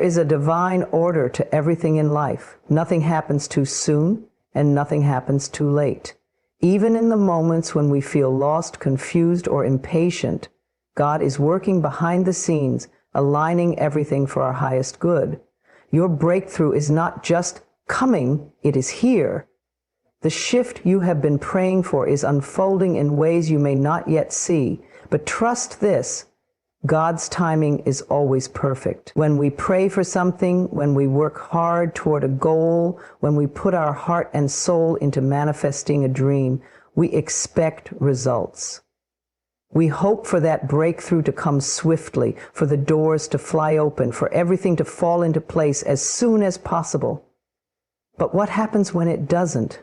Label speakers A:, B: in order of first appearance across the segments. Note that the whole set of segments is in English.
A: is a divine order to everything in life. Nothing happens too soon, and nothing happens too late. Even in the moments when we feel lost, confused, or impatient, God is working behind the scenes, aligning everything for our highest good. Your breakthrough is not just coming, it is here. The shift you have been praying for is unfolding in ways you may not yet see. But trust this, God's timing is always perfect. When we pray for something, when we work hard toward a goal, when we put our heart and soul into manifesting a dream, we expect results. We hope for that breakthrough to come swiftly, for the doors to fly open, for everything to fall into place as soon as possible. But what happens when it doesn't?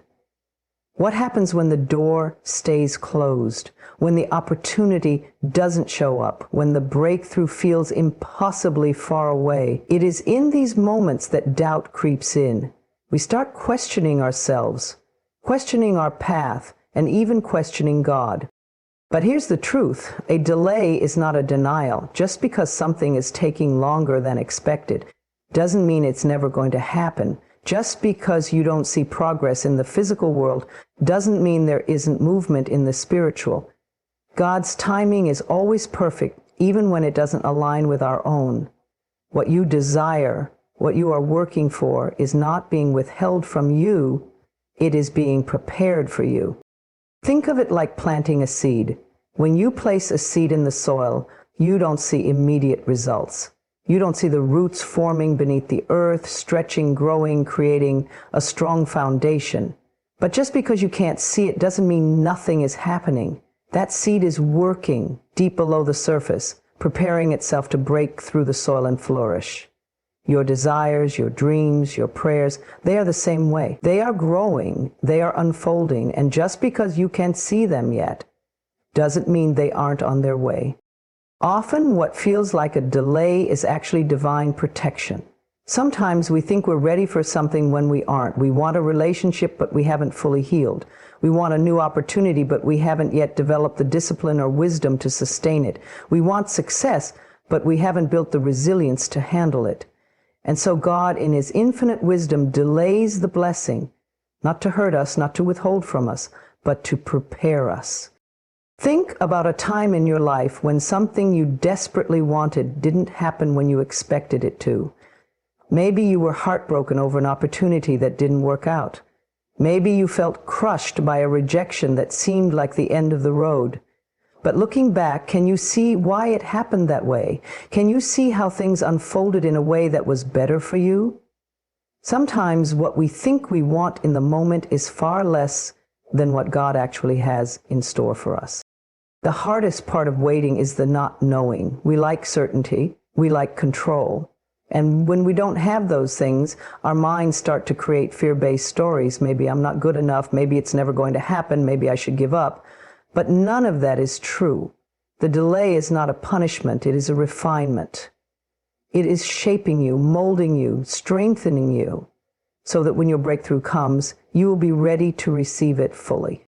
A: What happens when the door stays closed, when the opportunity doesn't show up, when the breakthrough feels impossibly far away? It is in these moments that doubt creeps in. We start questioning ourselves, questioning our path, and even questioning God. But here's the truth. A delay is not a denial. Just because something is taking longer than expected doesn't mean it's never going to happen. Just because you don't see progress in the physical world doesn't mean there isn't movement in the spiritual. God's timing is always perfect, even when it doesn't align with our own. What you desire, what you are working for, is not being withheld from you, it is being prepared for you. Think of it like planting a seed. When you place a seed in the soil, you don't see immediate results. You don't see the roots forming beneath the earth, stretching, growing, creating a strong foundation. But just because you can't see it doesn't mean nothing is happening. That seed is working deep below the surface, preparing itself to break through the soil and flourish. Your desires, your dreams, your prayers, they are the same way. They are growing, they are unfolding, and just because you can't see them yet doesn't mean they aren't on their way. Often what feels like a delay is actually divine protection. Sometimes we think we're ready for something when we aren't. We want a relationship, but we haven't fully healed. We want a new opportunity, but we haven't yet developed the discipline or wisdom to sustain it. We want success, but we haven't built the resilience to handle it. And so God, in His infinite wisdom, delays the blessing, not to hurt us, not to withhold from us, but to prepare us. Think about a time in your life when something you desperately wanted didn't happen when you expected it to. Maybe you were heartbroken over an opportunity that didn't work out. Maybe you felt crushed by a rejection that seemed like the end of the road. But looking back, can you see why it happened that way? Can you see how things unfolded in a way that was better for you? Sometimes what we think we want in the moment is far less than what God actually has in store for us. The hardest part of waiting is the not knowing. We like certainty, we like control. And when we don't have those things, our minds start to create fear-based stories. Maybe I'm not good enough, maybe it's never going to happen, maybe I should give up. But none of that is true. The delay is not a punishment, it is a refinement. It is shaping you, molding you, strengthening you, so that when your breakthrough comes, you will be ready to receive it fully.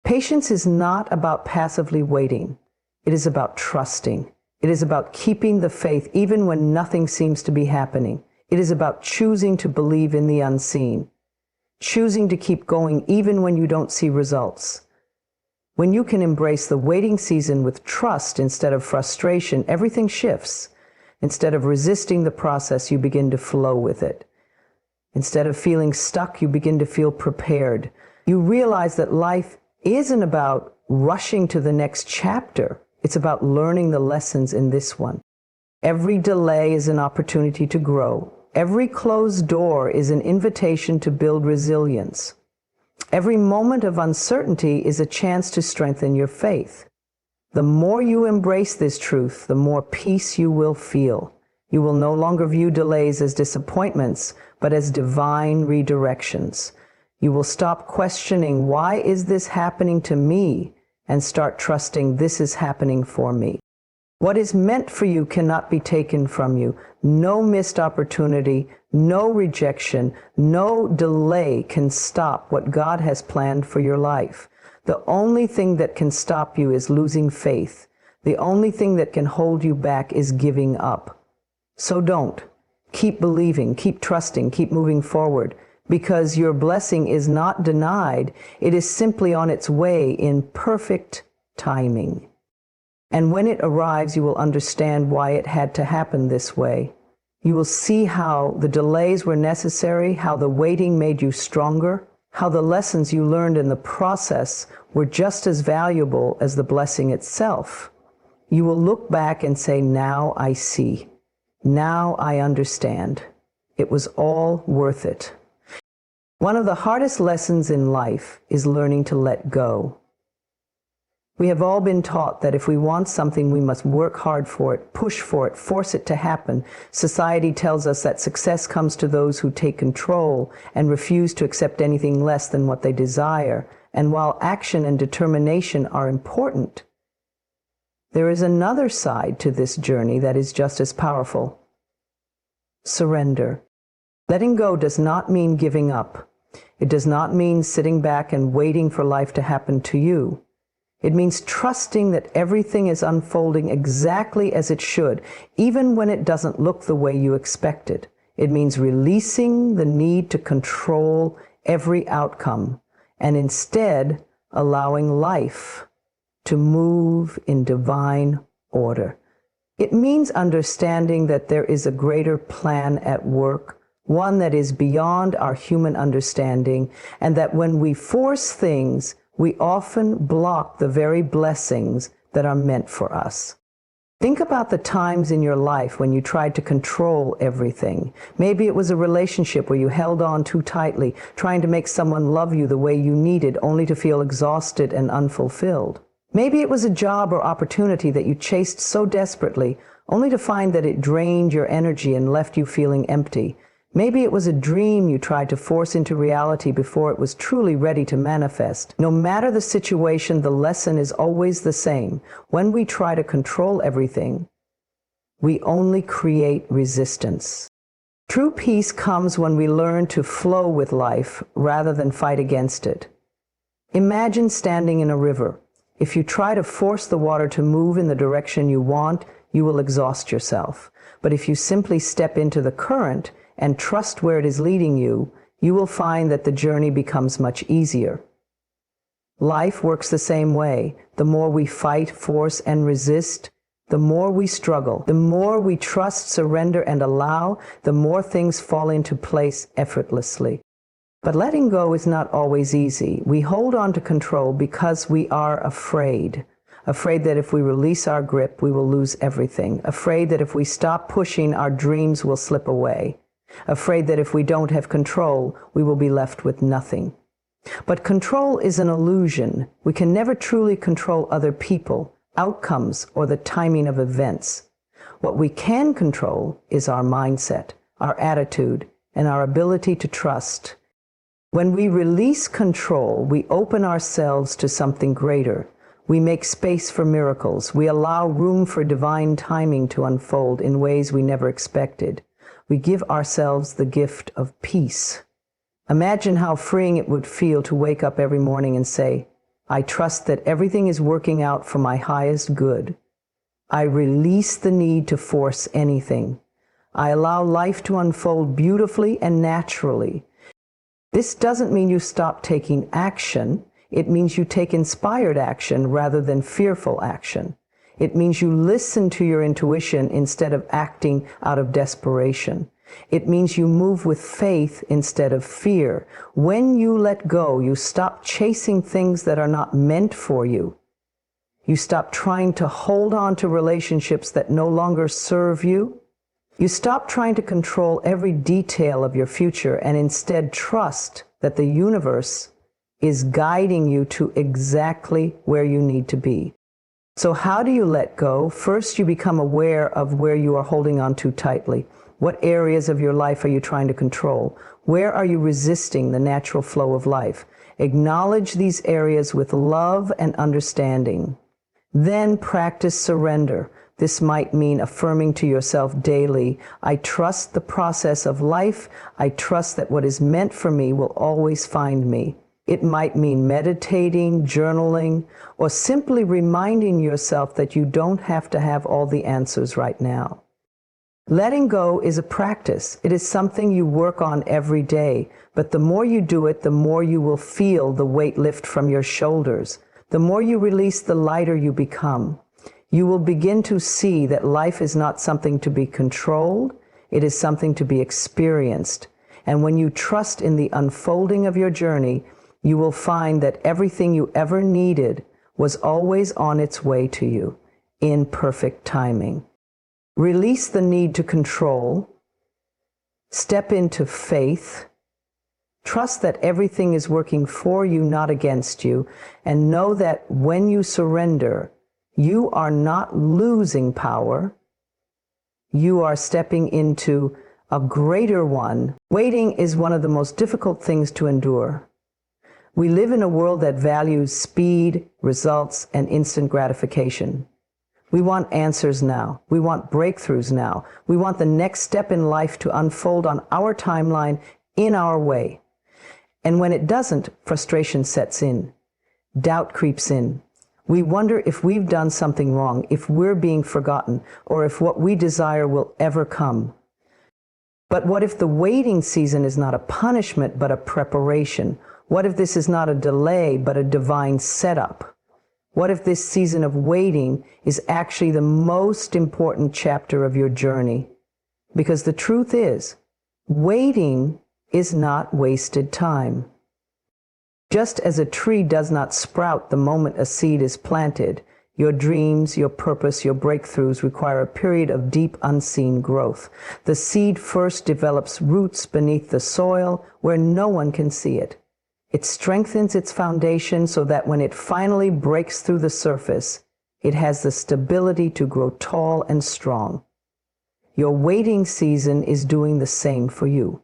A: Patience is not about passively waiting. It is about trusting. It is about keeping the faith even when nothing seems to be happening. It is about choosing to believe in the unseen, choosing to keep going even when you don't see results. When you can embrace the waiting season with trust instead of frustration, everything shifts. Instead of resisting the process, you begin to flow with it. Instead of feeling stuck, you begin to feel prepared. You realize that life isn't about rushing to the next chapter. It's about learning the lessons in this one. Every delay is an opportunity to grow. Every closed door is an invitation to build resilience. Every moment of uncertainty is a chance to strengthen your faith. The more you embrace this truth, the more peace you will feel. You will no longer view delays as disappointments, but as divine redirections. You will stop questioning, why is this happening to me? And start trusting this is happening for me. What is meant for you cannot be taken from you. No missed opportunity, no rejection, no delay can stop what God has planned for your life. The only thing that can stop you is losing faith. The only thing that can hold you back is giving up. So don't. Keep believing, keep trusting, keep moving forward, because your blessing is not denied. It is simply on its way in perfect timing. And when it arrives, you will understand why it had to happen this way. You will see how the delays were necessary, how the waiting made you stronger, how the lessons you learned in the process were just as valuable as the blessing itself. You will look back and say, now I see. Now I understand. It was all worth it. One of the hardest lessons in life is learning to let go. We have all been taught that if we want something, we must work hard for it, push for it, force it to happen. Society tells us that success comes to those who take control and refuse to accept anything less than what they desire. And while action and determination are important, there is another side to this journey that is just as powerful. Surrender. Letting go does not mean giving up. It does not mean sitting back and waiting for life to happen to you. It means trusting that everything is unfolding exactly as it should, even when it doesn't look the way you expected. It means releasing the need to control every outcome and instead allowing life to move in divine order. It means understanding that there is a greater plan at work, one that is beyond our human understanding, and that when we force things, we often block the very blessings that are meant for us. Think about the times in your life when you tried to control everything. Maybe it was a relationship where you held on too tightly, trying to make someone love you the way you needed, only to feel exhausted and unfulfilled. Maybe it was a job or opportunity that you chased so desperately, only to find that it drained your energy and left you feeling empty. Maybe it was a dream you tried to force into reality before it was truly ready to manifest. No matter the situation, the lesson is always the same. When we try to control everything, we only create resistance. True peace comes when we learn to flow with life rather than fight against it. Imagine standing in a river. If you try to force the water to move in the direction you want, you will exhaust yourself. But if you simply step into the current and trust where it is leading you, you will find that the journey becomes much easier. Life works the same way. The more we fight, force, and resist, the more we struggle. The more we trust, surrender, and allow, the more things fall into place effortlessly. But letting go is not always easy. We hold on to control because we are afraid. Afraid that if we release our grip, we will lose everything. Afraid that if we stop pushing, our dreams will slip away. Afraid that if we don't have control, we will be left with nothing. But control is an illusion. We can never truly control other people, outcomes, or the timing of events. What we can control is our mindset, our attitude, and our ability to trust. When we release control, we open ourselves to something greater. We make space for miracles. We allow room for divine timing to unfold in ways we never expected. We give ourselves the gift of peace. Imagine how freeing it would feel to wake up every morning and say, I trust that everything is working out for my highest good. I release the need to force anything. I allow life to unfold beautifully and naturally. This doesn't mean you stop taking action. It means you take inspired action rather than fearful action. It means you listen to your intuition instead of acting out of desperation. It means you move with faith instead of fear. When you let go, you stop chasing things that are not meant for you. You stop trying to hold on to relationships that no longer serve you. You stop trying to control every detail of your future and instead trust that the universe is guiding you to exactly where you need to be. So how do you let go? First, you become aware of where you are holding on too tightly. What areas of your life are you trying to control? Where are you resisting the natural flow of life? Acknowledge these areas with love and understanding. Then practice surrender. This might mean affirming to yourself daily, I trust the process of life. I trust that what is meant for me will always find me. It might mean meditating, journaling, or simply reminding yourself that you don't have to have all the answers right now. Letting go is a practice. It is something you work on every day, but the more you do it, the more you will feel the weight lift from your shoulders. The more you release, the lighter you become. You will begin to see that life is not something to be controlled, it is something to be experienced. And when you trust in the unfolding of your journey, you will find that everything you ever needed was always on its way to you, in perfect timing. Release the need to control. Step into faith. Trust that everything is working for you, not against you, and know that when you surrender, you are not losing power. You are stepping into a greater one. Waiting is one of the most difficult things to endure. We live in a world that values speed, results, and instant gratification. We want answers now. We want breakthroughs now. We want the next step in life to unfold on our timeline, in our way. And when it doesn't, frustration sets in. Doubt creeps in. We wonder if we've done something wrong, if we're being forgotten, or if what we desire will ever come. But what if the waiting season is not a punishment, but a preparation? What if this is not a delay, but a divine setup? What if this season of waiting is actually the most important chapter of your journey? Because the truth is, waiting is not wasted time. Just as a tree does not sprout the moment a seed is planted, your dreams, your purpose, your breakthroughs require a period of deep unseen growth. The seed first develops roots beneath the soil where no one can see it. It strengthens its foundation so that when it finally breaks through the surface, it has the stability to grow tall and strong. Your waiting season is doing the same for you.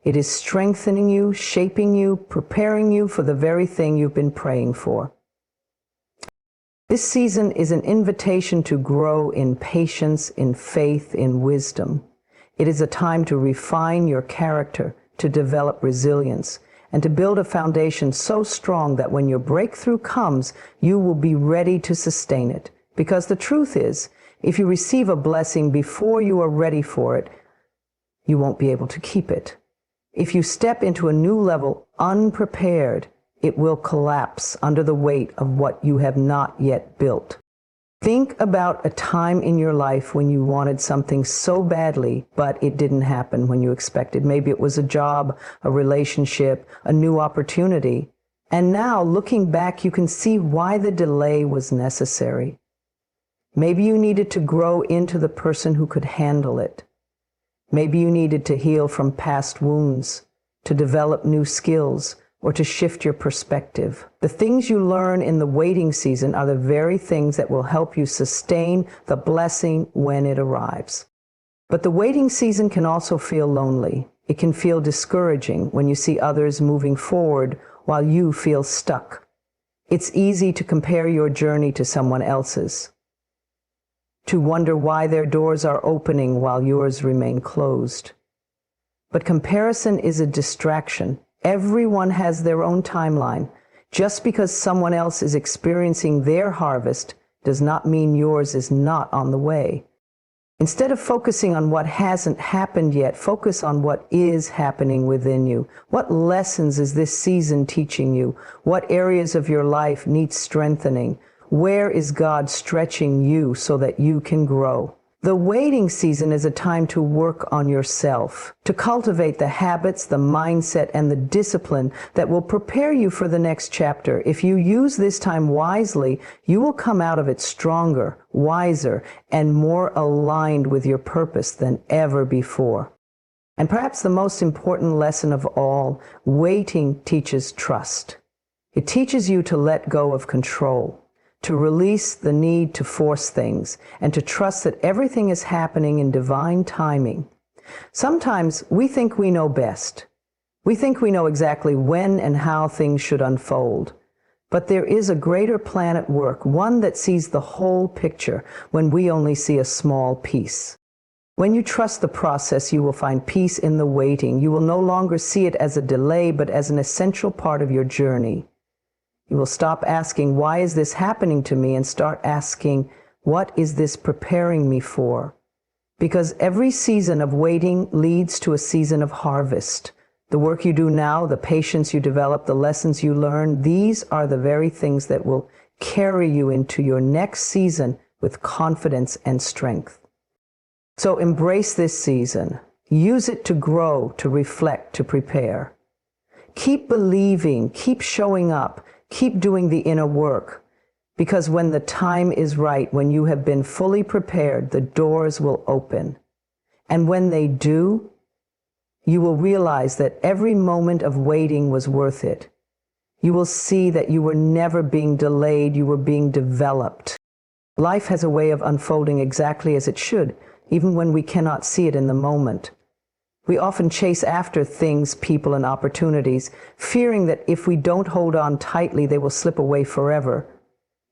A: It is strengthening you, shaping you, preparing you for the very thing you've been praying for. This season is an invitation to grow in patience, in faith, in wisdom. It is a time to refine your character, to develop resilience, and to build a foundation so strong that when your breakthrough comes, you will be ready to sustain it. Because the truth is, if you receive a blessing before you are ready for it, you won't be able to keep it. If you step into a new level unprepared, it will collapse under the weight of what you have not yet built. Think about a time in your life when you wanted something so badly, but it didn't happen when you expected. Maybe it was a job, a relationship, a new opportunity. And now, looking back, you can see why the delay was necessary. Maybe you needed to grow into the person who could handle it. Maybe you needed to heal from past wounds, to develop new skills, or to shift your perspective. The things you learn in the waiting season are the very things that will help you sustain the blessing when it arrives. But the waiting season can also feel lonely. It can feel discouraging when you see others moving forward while you feel stuck. It's easy to compare your journey to someone else's, to wonder why their doors are opening while yours remain closed. But comparison is a distraction. Everyone has their own timeline. Just because someone else is experiencing their harvest does not mean yours is not on the way. Instead of focusing on what hasn't happened yet, focus on what is happening within you. What lessons is this season teaching you? What areas of your life need strengthening? Where is God stretching you so that you can grow? The waiting season is a time to work on yourself, to cultivate the habits, the mindset, and the discipline that will prepare you for the next chapter. If you use this time wisely, you will come out of it stronger, wiser, and more aligned with your purpose than ever before. And perhaps the most important lesson of all, waiting teaches trust. It teaches you to let go of control, to release the need to force things, and to trust that everything is happening in divine timing. Sometimes we think we know best. We think we know exactly when and how things should unfold. But there is a greater plan at work, one that sees the whole picture when we only see a small piece. When you trust the process, you will find peace in the waiting. You will no longer see it as a delay, but as an essential part of your journey. You will stop asking, why is this happening to me? And start asking, what is this preparing me for? Because every season of waiting leads to a season of harvest. The work you do now, the patience you develop, the lessons you learn, these are the very things that will carry you into your next season with confidence and strength. So embrace this season. Use it to grow, to reflect, to prepare. Keep believing, keep showing up, keep doing the inner work. Because when the time is right, when you have been fully prepared, the doors will open. And when they do, you will realize that every moment of waiting was worth it. You will see that you were never being delayed, you were being developed. Life has a way of unfolding exactly as it should, even when we cannot see it in the moment. We often chase after things, people, and opportunities, fearing that if we don't hold on tightly, they will slip away forever.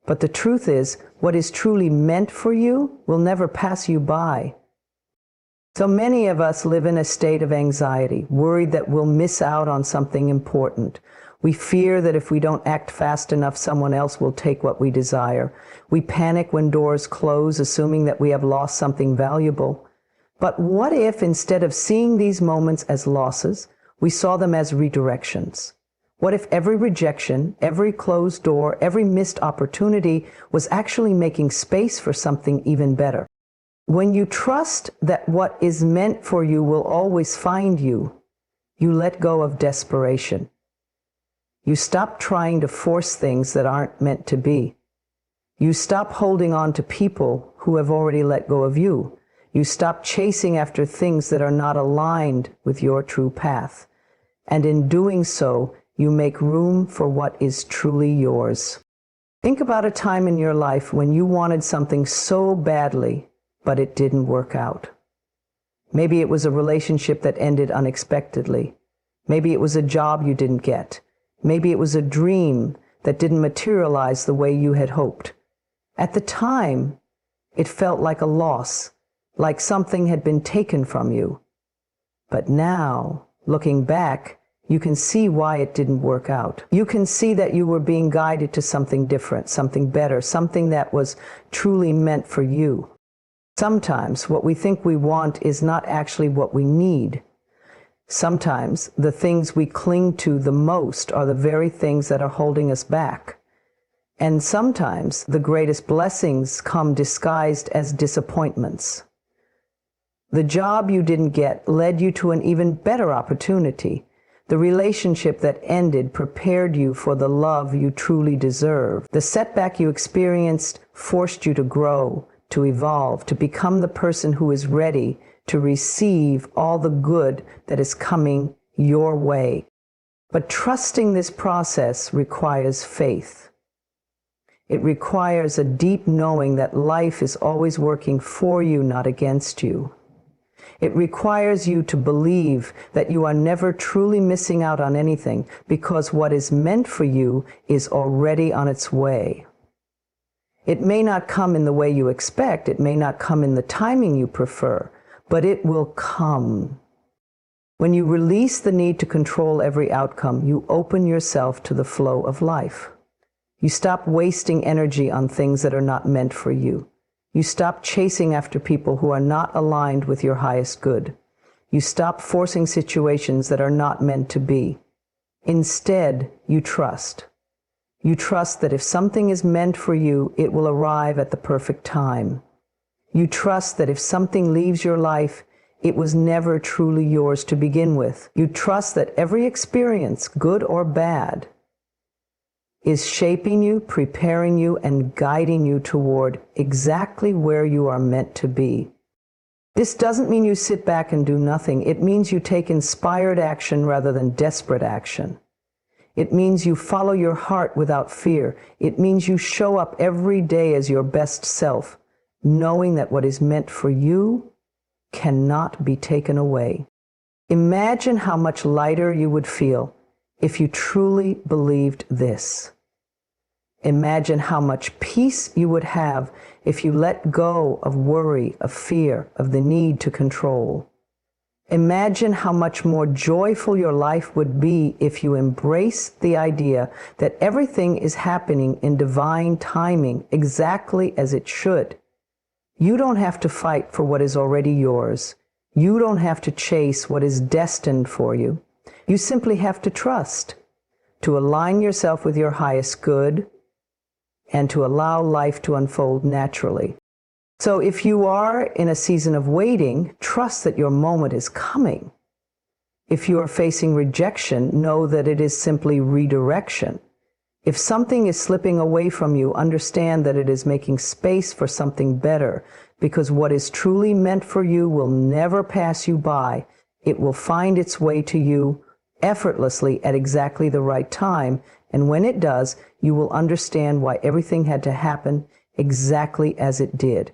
A: But the truth is, what is truly meant for you will never pass you by. So many of us live in a state of anxiety, worried that we'll miss out on something important. We fear that if we don't act fast enough, someone else will take what we desire. We panic when doors close, assuming that we have lost something valuable. But what if, instead of seeing these moments as losses, we saw them as redirections? What if every rejection, every closed door, every missed opportunity was actually making space for something even better? When you trust that what is meant for you will always find you, you let go of desperation. You stop trying to force things that aren't meant to be. You stop holding on to people who have already let go of you. You stop chasing after things that are not aligned with your true path. And in doing so, you make room for what is truly yours. Think about a time in your life when you wanted something so badly, but it didn't work out. Maybe it was a relationship that ended unexpectedly. Maybe it was a job you didn't get. Maybe it was a dream that didn't materialize the way you had hoped. At the time, it felt like a loss, like something had been taken from you. But now, looking back, you can see why it didn't work out. You can see that you were being guided to something different, something better, something that was truly meant for you. Sometimes what we think we want is not actually what we need. Sometimes the things we cling to the most are the very things that are holding us back. And sometimes the greatest blessings come disguised as disappointments. The job you didn't get led you to an even better opportunity. The relationship that ended prepared you for the love you truly deserve. The setback you experienced forced you to grow, to evolve, to become the person who is ready to receive all the good that is coming your way. But trusting this process requires faith. It requires a deep knowing that life is always working for you, not against you. It requires you to believe that you are never truly missing out on anything, because what is meant for you is already on its way. It may not come in the way you expect, it may not come in the timing you prefer, but it will come. When you release the need to control every outcome, you open yourself to the flow of life. You stop wasting energy on things that are not meant for you. You stop chasing after people who are not aligned with your highest good. You stop forcing situations that are not meant to be. Instead, you trust. You trust that if something is meant for you, it will arrive at the perfect time. You trust that if something leaves your life, it was never truly yours to begin with. You trust that every experience, good or bad, is shaping you, preparing you, and guiding you toward exactly where you are meant to be. This doesn't mean you sit back and do nothing. It means you take inspired action rather than desperate action. It means you follow your heart without fear. It means you show up every day as your best self, knowing that what is meant for you cannot be taken away. Imagine how much lighter you would feel if you truly believed this. Imagine how much peace you would have if you let go of worry, of fear, of the need to control. Imagine how much more joyful your life would be if you embraced the idea that everything is happening in divine timing exactly as it should. You don't have to fight for what is already yours. You don't have to chase what is destined for you. You simply have to trust, to align yourself with your highest good, and to allow life to unfold naturally. So if you are in a season of waiting, trust that your moment is coming. If you are facing rejection, know that it is simply redirection. If something is slipping away from you, understand that it is making space for something better, because what is truly meant for you will never pass you by. It will find its way to you effortlessly at exactly the right time, and when it does, you will understand why everything had to happen exactly as it did.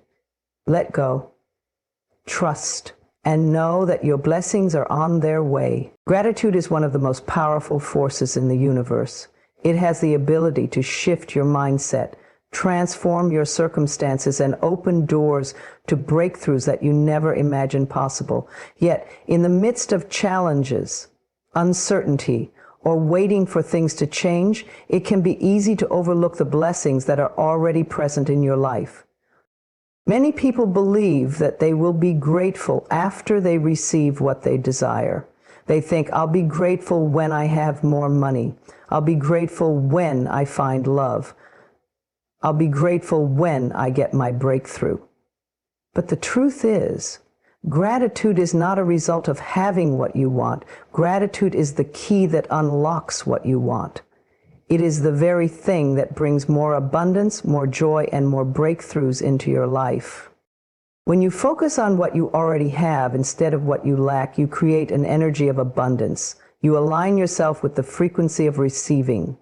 A: Let go, trust, and know that your blessings are on their way. Gratitude is one of the most powerful forces in the universe. It has the ability to shift your mindset, transform your circumstances, and open doors to breakthroughs that you never imagined possible. Yet, in the midst of challenges, uncertainty, or waiting for things to change, it can be easy to overlook the blessings that are already present in your life. Many people believe that they will be grateful after they receive what they desire. They think, I'll be grateful when I have more money. I'll be grateful when I find love. I'll be grateful when I get my breakthrough. But the truth is, gratitude is not a result of having what you want. Gratitude is the key that unlocks what you want. It is the very thing that brings more abundance, more joy, and more breakthroughs into your life. When you focus on what you already have instead of what you lack, you create an energy of abundance. You align yourself with the frequency of receiving.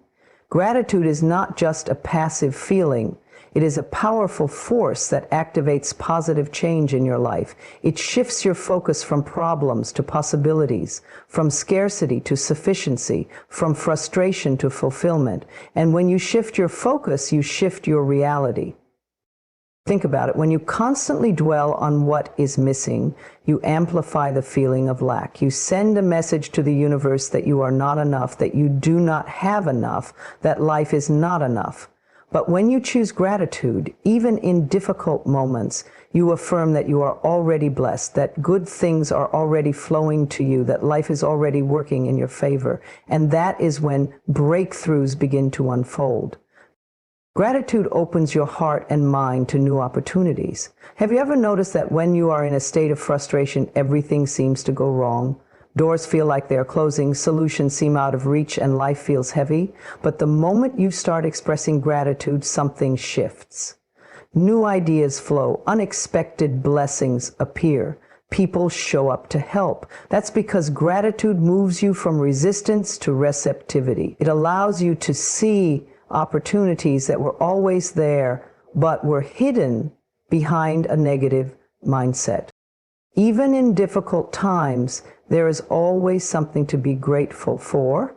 A: Gratitude is not just a passive feeling. It is a powerful force that activates positive change in your life. It shifts your focus from problems to possibilities, from scarcity to sufficiency, from frustration to fulfillment. And when you shift your focus, you shift your reality. Think about it. When you constantly dwell on what is missing, you amplify the feeling of lack. You send a message to the universe that you are not enough, that you do not have enough, that life is not enough. But when you choose gratitude, even in difficult moments, you affirm that you are already blessed, that good things are already flowing to you, that life is already working in your favor. And that is when breakthroughs begin to unfold. Gratitude opens your heart and mind to new opportunities. Have you ever noticed that when you are in a state of frustration, everything seems to go wrong? Doors feel like they're closing, solutions seem out of reach, and life feels heavy. But the moment you start expressing gratitude, something shifts. New ideas flow, unexpected blessings appear. People show up to help. That's because gratitude moves you from resistance to receptivity. It allows you to see opportunities that were always there, but were hidden behind a negative mindset. Even in difficult times, there is always something to be grateful for.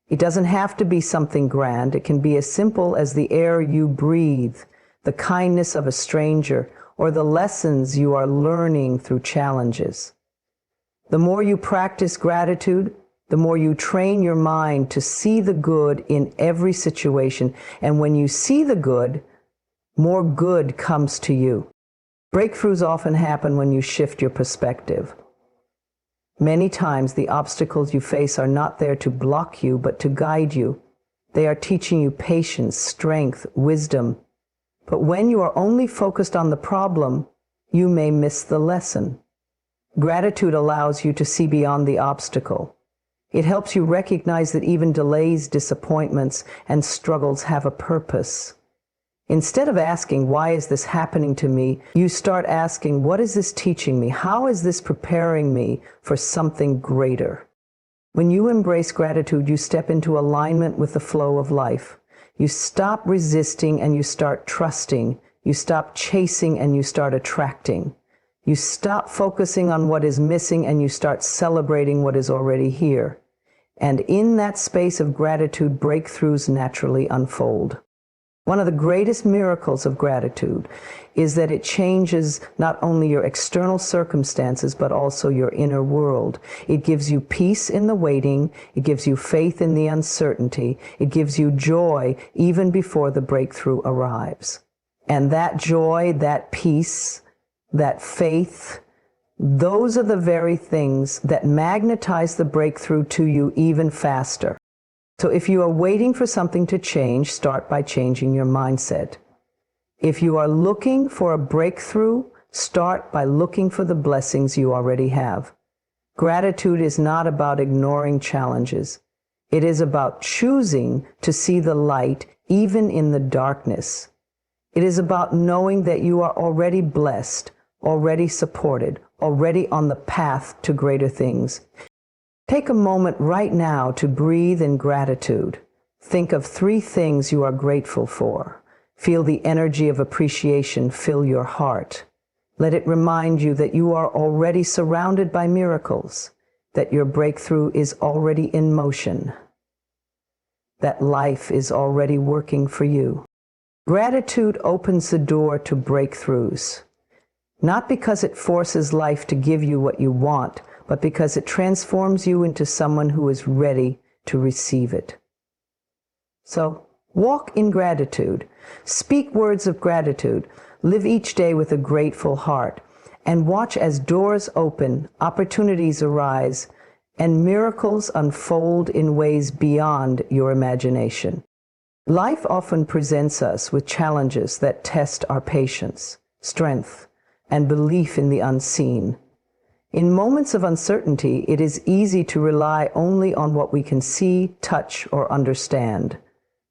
A: It doesn't have to be something grand. It can be as simple as the air you breathe, the kindness of a stranger, or the lessons you are learning through challenges. The more you practice gratitude, the more you train your mind to see the good in every situation. And when you see the good, more good comes to you. Breakthroughs often happen when you shift your perspective. Many times the obstacles you face are not there to block you, but to guide you. They are teaching you patience, strength, wisdom. But when you are only focused on the problem, you may miss the lesson. Gratitude allows you to see beyond the obstacle. It helps you recognize that even delays, disappointments, and struggles have a purpose. Instead of asking, why is this happening to me? You start asking, what is this teaching me? How is this preparing me for something greater? When you embrace gratitude, you step into alignment with the flow of life. You stop resisting and you start trusting. You stop chasing and you start attracting. You stop focusing on what is missing and you start celebrating what is already here. And in that space of gratitude, breakthroughs naturally unfold. One of the greatest miracles of gratitude is that it changes not only your external circumstances, but also your inner world. It gives you peace in the waiting. It gives you faith in the uncertainty. It gives you joy even before the breakthrough arrives. And that joy, that peace, that faith, those are the very things that magnetize the breakthrough to you even faster. So if you are waiting for something to change, start by changing your mindset. If you are looking for a breakthrough, start by looking for the blessings you already have. Gratitude is not about ignoring challenges. It is about choosing to see the light even in the darkness. It is about knowing that you are already blessed, already supported, already on the path to greater things. Take a moment right now to breathe in gratitude. Think of 3 things you are grateful for. Feel the energy of appreciation fill your heart. Let it remind you that you are already surrounded by miracles, that your breakthrough is already in motion, that life is already working for you. Gratitude opens the door to breakthroughs, not because it forces life to give you what you want, but because it transforms you into someone who is ready to receive it. So, walk in gratitude. Speak words of gratitude. Live each day with a grateful heart. And watch as doors open, opportunities arise, and miracles unfold in ways beyond your imagination. Life often presents us with challenges that test our patience, strength, and belief in the unseen. In moments of uncertainty, it is easy to rely only on what we can see, touch, or understand.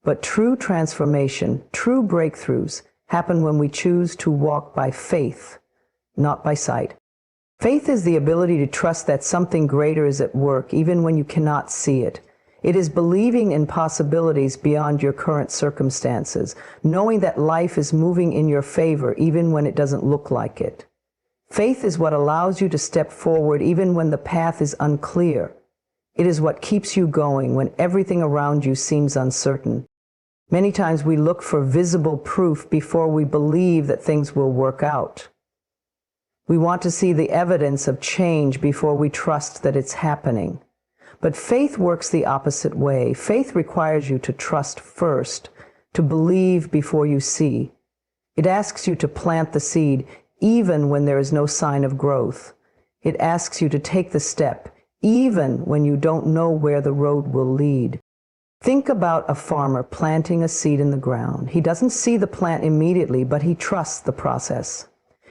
A: But true transformation, true breakthroughs, happen when we choose to walk by faith, not by sight. Faith is the ability to trust that something greater is at work, even when you cannot see it. It is believing in possibilities beyond your current circumstances, knowing that life is moving in your favor, even when it doesn't look like it. Faith is what allows you to step forward even when the path is unclear. It is what keeps you going when everything around you seems uncertain. Many times we look for visible proof before we believe that things will work out. We want to see the evidence of change before we trust that it's happening. But faith works the opposite way. Faith requires you to trust first, to believe before you see. It asks you to plant the seed even when there is no sign of growth. It asks you to take the step even when you don't know where the road will lead. Think about a farmer planting a seed in the ground. He doesn't see the plant immediately, but he trusts the process.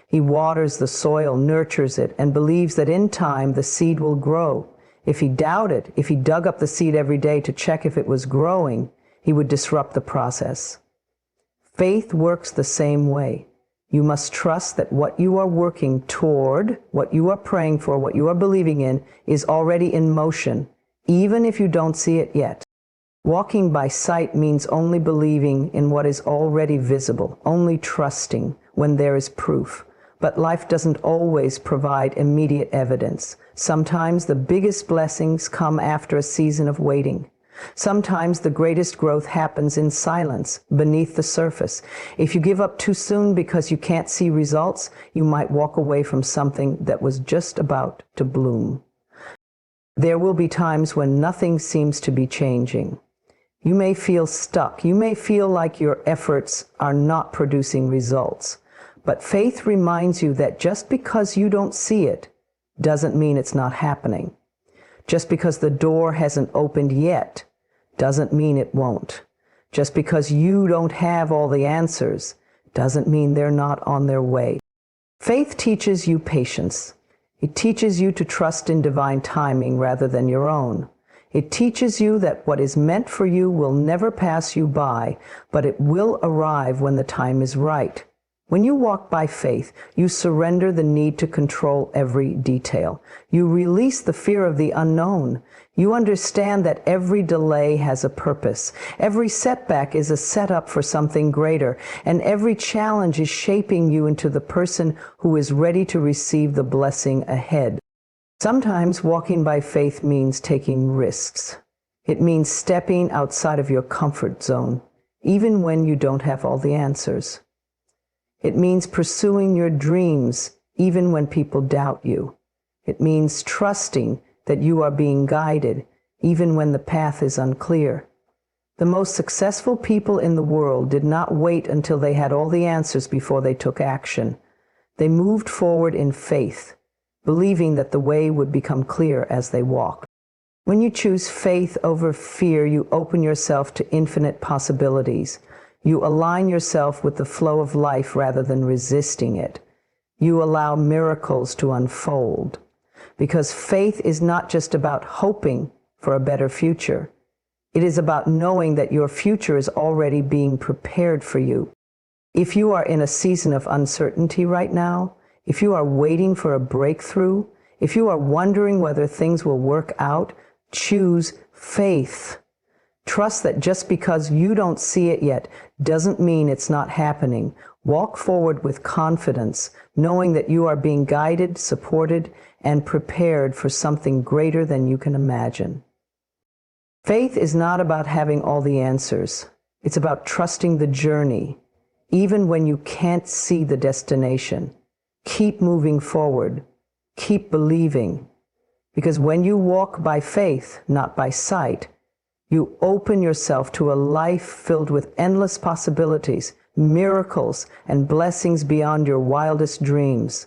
A: He waters the soil, nurtures it, and believes that in time the seed will grow. If he doubted, if he dug up the seed every day to check if it was growing, he would disrupt the process. Faith works the same way. You must trust that what you are working toward, what you are praying for, what you are believing in, is already in motion, even if you don't see it yet. Walking by sight means only believing in what is already visible, only trusting when there is proof. But life doesn't always provide immediate evidence. Sometimes the biggest blessings come after a season of waiting. Sometimes the greatest growth happens in silence, beneath the surface. If you give up too soon because you can't see results, you might walk away from something that was just about to bloom. There will be times when nothing seems to be changing. You may feel stuck. You may feel like your efforts are not producing results. But faith reminds you that just because you don't see it doesn't mean it's not happening. Just because the door hasn't opened yet doesn't mean it won't. Just because you don't have all the answers doesn't mean they're not on their way. Faith teaches you patience. It teaches you to trust in divine timing rather than your own. It teaches you that what is meant for you will never pass you by, but it will arrive when the time is right. When you walk by faith, you surrender the need to control every detail. You release the fear of the unknown. You understand that every delay has a purpose. Every setback is a setup for something greater, and every challenge is shaping you into the person who is ready to receive the blessing ahead. Sometimes walking by faith means taking risks. It means stepping outside of your comfort zone, even when you don't have all the answers. It means pursuing your dreams even when people doubt you. It means trusting that you are being guided even when the path is unclear. The most successful people in the world did not wait until they had all the answers before they took action. They moved forward in faith, believing that the way would become clear as they walked. When you choose faith over fear, you open yourself to infinite possibilities. You align yourself with the flow of life rather than resisting it. You allow miracles to unfold. Because faith is not just about hoping for a better future. It is about knowing that your future is already being prepared for you. If you are in a season of uncertainty right now, if you are waiting for a breakthrough, if you are wondering whether things will work out, choose faith. Trust that just because you don't see it yet doesn't mean it's not happening. Walk forward with confidence, knowing that you are being guided, supported, and prepared for something greater than you can imagine. Faith is not about having all the answers. It's about trusting the journey, even when you can't see the destination. Keep moving forward. Keep believing. Because when you walk by faith, not by sight, you open yourself to a life filled with endless possibilities, miracles, and blessings beyond your wildest dreams.